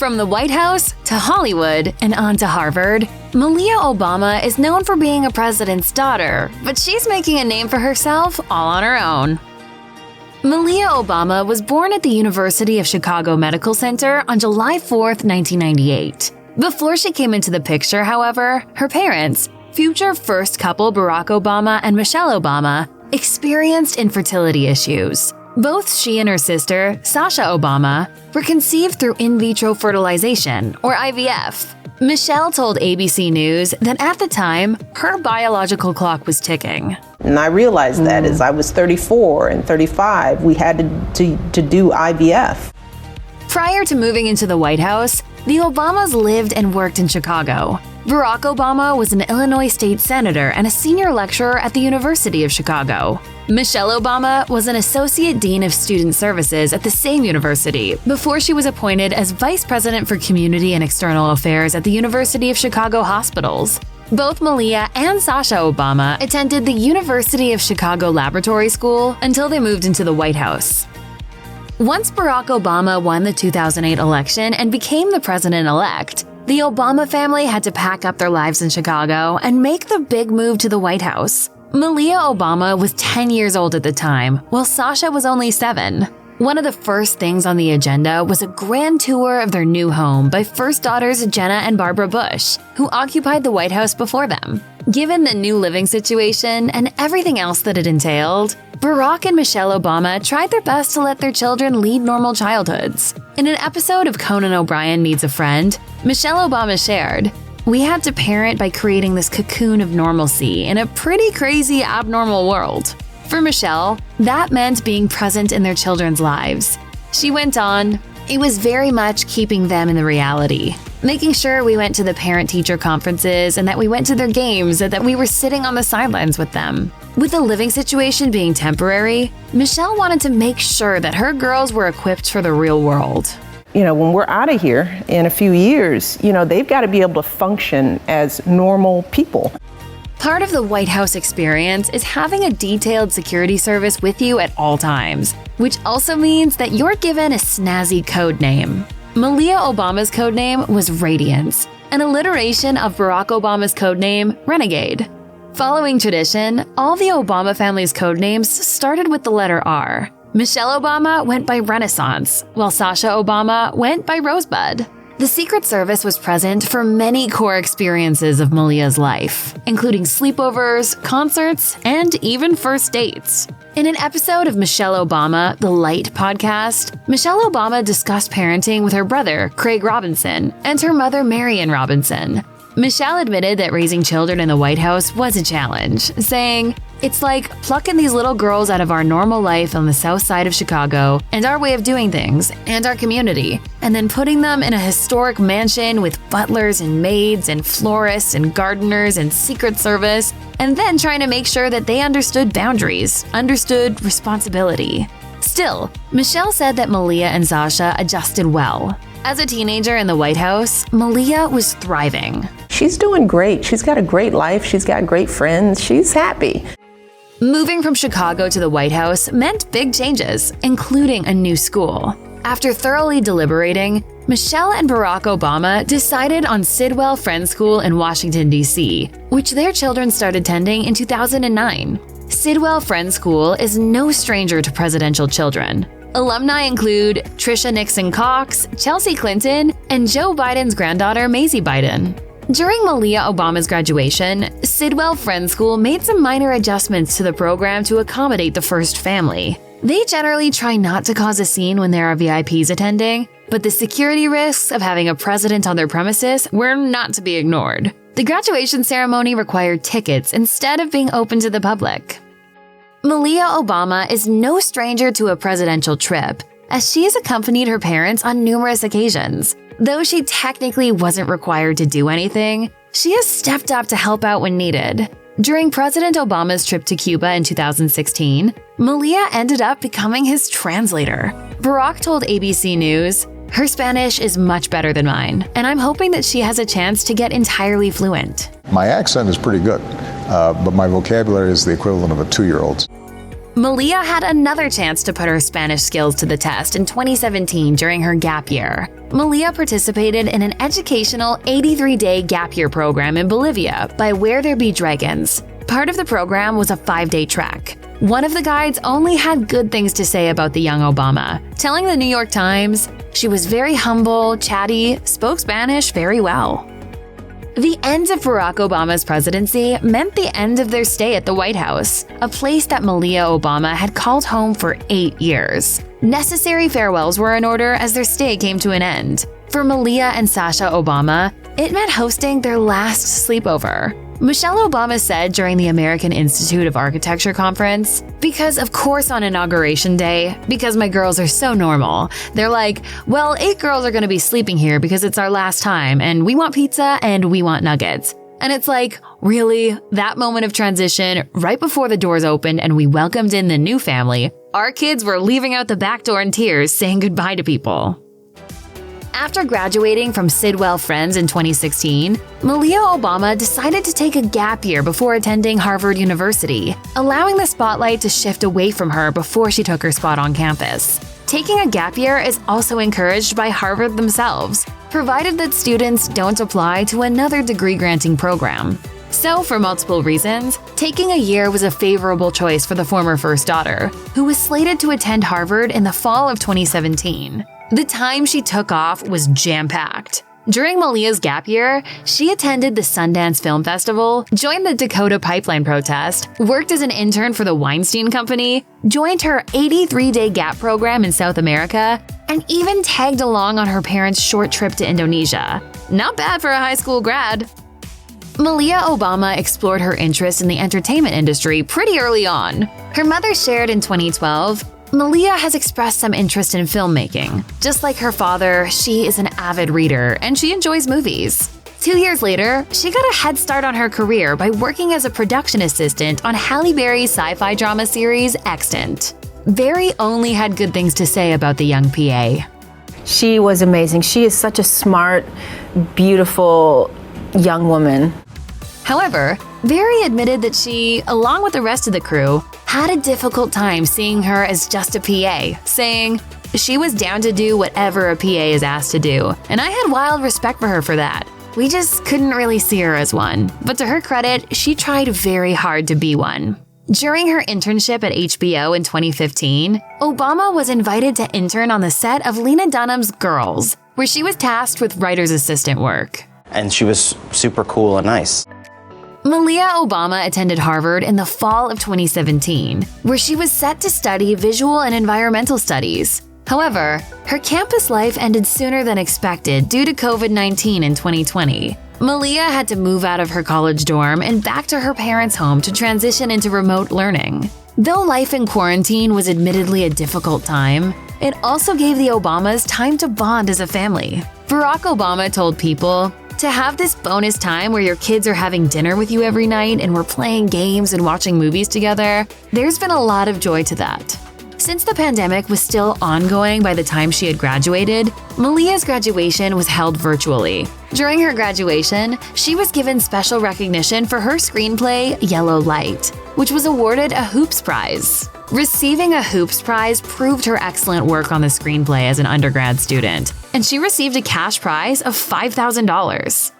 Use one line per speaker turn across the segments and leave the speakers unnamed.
From the White House to Hollywood and on to Harvard, Malia Obama is known for being a president's daughter, but she's making a name for herself all on her own. Malia Obama was born at the University of Chicago Medical Center on July 4, 1998. Before she came into the picture, however, her parents, future first couple Barack Obama and Michelle Obama, experienced infertility issues. Both she and her sister, Sasha Obama, were conceived through in vitro fertilization, or IVF. Michelle told ABC News that at the time, her biological clock was ticking.
And I realized that as I was 34 and 35, we had to do IVF.
Prior to moving into the White House, the Obamas lived and worked in Chicago. Barack Obama was an Illinois state senator and a senior lecturer at the University of Chicago. Michelle Obama was an associate dean of student services at the same university before she was appointed as vice president for community and external affairs at the University of Chicago Hospitals. Both Malia and Sasha Obama attended the University of Chicago Laboratory School until they moved into the White House. Once Barack Obama won the 2008 election and became the president-elect, the Obama family had to pack up their lives in Chicago and make the big move to the White House. Malia Obama was 10 years old at the time, while Sasha was only 7. One of the first things on the agenda was a grand tour of their new home by first daughters Jenna and Barbara Bush, who occupied the White House before them. Given the new living situation and everything else that it entailed, Barack and Michelle Obama tried their best to let their children lead normal childhoods. In an episode of Conan O'Brien Needs a Friend, Michelle Obama shared, "We had to parent by creating this cocoon of normalcy in a pretty crazy abnormal world." For Michelle, that meant being present in their children's lives. She went on, "It was very much keeping them in the reality, making sure we went to the parent-teacher conferences and that we went to their games and that we were sitting on the sidelines with them." With the living situation being temporary, Michelle wanted to make sure that her girls were equipped for the real world.
When we're out of here in a few years, they've got to be able to function as normal people.
Part of the White House experience is having a detailed security service with you at all times, which also means that you're given a snazzy code name. Malia Obama's code name was Radiance, an alliteration of Barack Obama's code name, Renegade. Following tradition, all the Obama family's code names started with the letter R. Michelle Obama went by Renaissance, while Sasha Obama went by Rosebud. The Secret Service was present for many core experiences of Malia's life, including sleepovers, concerts, and even first dates. In an episode of Michelle Obama, The Light podcast, Michelle Obama discussed parenting with her brother, Craig Robinson, and her mother, Marion Robinson. Michelle admitted that raising children in the White House was a challenge, saying, "It's like plucking these little girls out of our normal life on the south side of Chicago and our way of doing things and our community, and then putting them in a historic mansion with butlers and maids and florists and gardeners and Secret Service, and then trying to make sure that they understood boundaries, understood responsibility." Still, Michelle said that Malia and Sasha adjusted well. As a teenager in the White House, Malia was thriving.
She's doing great. She's got a great life. She's got great friends. She's happy.
Moving from Chicago to the White House meant big changes, including a new school. After thoroughly deliberating, Michelle and Barack Obama decided on Sidwell Friends School in Washington, D.C., which their children started attending in 2009. Sidwell Friends School is no stranger to presidential children. Alumni include Tricia Nixon Cox, Chelsea Clinton, and Joe Biden's granddaughter Maisie Biden. During Malia Obama's graduation, Sidwell Friends School made some minor adjustments to the program to accommodate the first family. They generally try not to cause a scene when there are VIPs attending, but the security risks of having a president on their premises were not to be ignored. The graduation ceremony required tickets instead of being open to the public. Malia Obama is no stranger to a presidential trip, as she has accompanied her parents on numerous occasions. Though she technically wasn't required to do anything, she has stepped up to help out when needed. During President Obama's trip to Cuba in 2016, Malia ended up becoming his translator. Barack told ABC News, "Her Spanish is much better than mine, and I'm hoping that she has a chance to get entirely fluent."
My accent is pretty good, but my vocabulary is the equivalent of a 2-year-old's.
Malia had another chance to put her Spanish skills to the test in 2017 during her gap year. Malia participated in an educational 83-day gap year program in Bolivia by Where There Be Dragons. Part of the program was a 5-day trek. One of the guides only had good things to say about the young Obama, telling the New York Times, "She was very humble, chatty, spoke Spanish very well." The end of Barack Obama's presidency meant the end of their stay at the White House, a place that Malia Obama had called home for 8 years. Necessary farewells were in order as their stay came to an end. For Malia and Sasha Obama, it meant hosting their last sleepover. Michelle Obama said during the American Institute of Architecture conference, "Because of course on Inauguration Day, because my girls are so normal, they're like, well, 8 girls are going to be sleeping here because it's our last time and we want pizza and we want nuggets." And it's like, really? That moment of transition, right before the doors opened and we welcomed in the new family, our kids were leaving out the back door in tears saying goodbye to people. After graduating from Sidwell Friends in 2016, Malia Obama decided to take a gap year before attending Harvard University, allowing the spotlight to shift away from her before she took her spot on campus. Taking a gap year is also encouraged by Harvard themselves, provided that students don't apply to another degree-granting program. So, for multiple reasons, taking a year was a favorable choice for the former first daughter, who was slated to attend Harvard in the fall of 2017. The time she took off was jam-packed. During Malia's gap year, she attended the Sundance Film Festival, joined the Dakota Pipeline protest, worked as an intern for the Weinstein Company, joined her 83-day gap program in South America, and even tagged along on her parents' short trip to Indonesia. Not bad for a high school grad. Malia Obama explored her interest in the entertainment industry pretty early on. Her mother shared in 2012, "Malia has expressed some interest in filmmaking. Just like her father, she is an avid reader and she enjoys movies." 2 years later, she got a head start on her career by working as a production assistant on Halle Berry's sci-fi drama series Extant. Berry only had good things to say about the young PA.
She was amazing. She is such a smart, beautiful young woman.
However, Berry admitted that she, along with the rest of the crew, had a difficult time seeing her as just a PA, saying, "She was down to do whatever a PA is asked to do, and I had wild respect for her for that. We just couldn't really see her as one." But to her credit, she tried very hard to be one. During her internship at HBO in 2015, Obama was invited to intern on the set of Lena Dunham's Girls, where she was tasked with writer's assistant work.
And she was super cool and nice.
Malia Obama attended Harvard in the fall of 2017, where she was set to study visual and environmental studies. However, her campus life ended sooner than expected due to COVID-19 in 2020. Malia had to move out of her college dorm and back to her parents' home to transition into remote learning. Though life in quarantine was admittedly a difficult time, it also gave the Obamas time to bond as a family. Barack Obama told People, "To have this bonus time where your kids are having dinner with you every night and we're playing games and watching movies together, there's been a lot of joy to that." Since the pandemic was still ongoing by the time she had graduated, Malia's graduation was held virtually. During her graduation, she was given special recognition for her screenplay, Yellow Light, which was awarded a Hoops Prize. Receiving a Hoops Prize proved her excellent work on the screenplay as an undergrad student, and she received a cash prize of $5,000.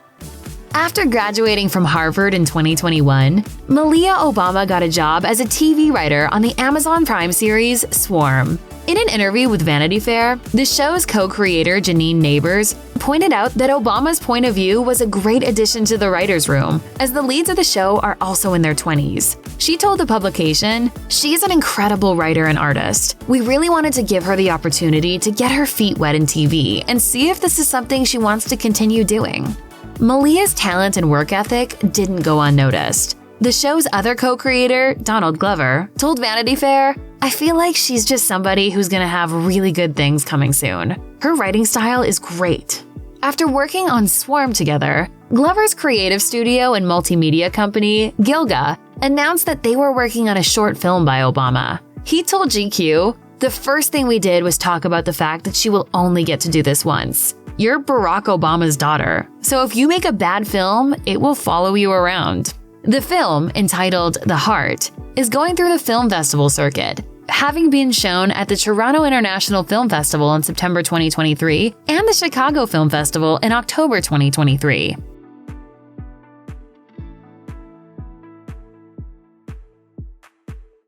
After graduating from Harvard in 2021, Malia Obama got a job as a TV writer on the Amazon Prime series Swarm. In an interview with Vanity Fair, the show's co-creator Janine Neighbors pointed out that Obama's point of view was a great addition to the writer's room, as the leads of the show are also in their 20s. She told the publication, "She's an incredible writer and artist. We really wanted to give her the opportunity to get her feet wet in TV and see if this is something she wants to continue doing." Malia's talent and work ethic didn't go unnoticed. The show's other co-creator, Donald Glover, told Vanity Fair, "I feel like she's just somebody who's gonna have really good things coming soon. Her writing style is great." After working on Swarm together, Glover's creative studio and multimedia company, Gilga, announced that they were working on a short film by Obama. He told GQ, "The first thing we did was talk about the fact that she will only get to do this once. You're Barack Obama's daughter, so if you make a bad film, it will follow you around." The film, entitled The Heart, is going through the film festival circuit, having been shown at the Toronto International Film Festival in September 2023 and the Chicago Film Festival in October 2023.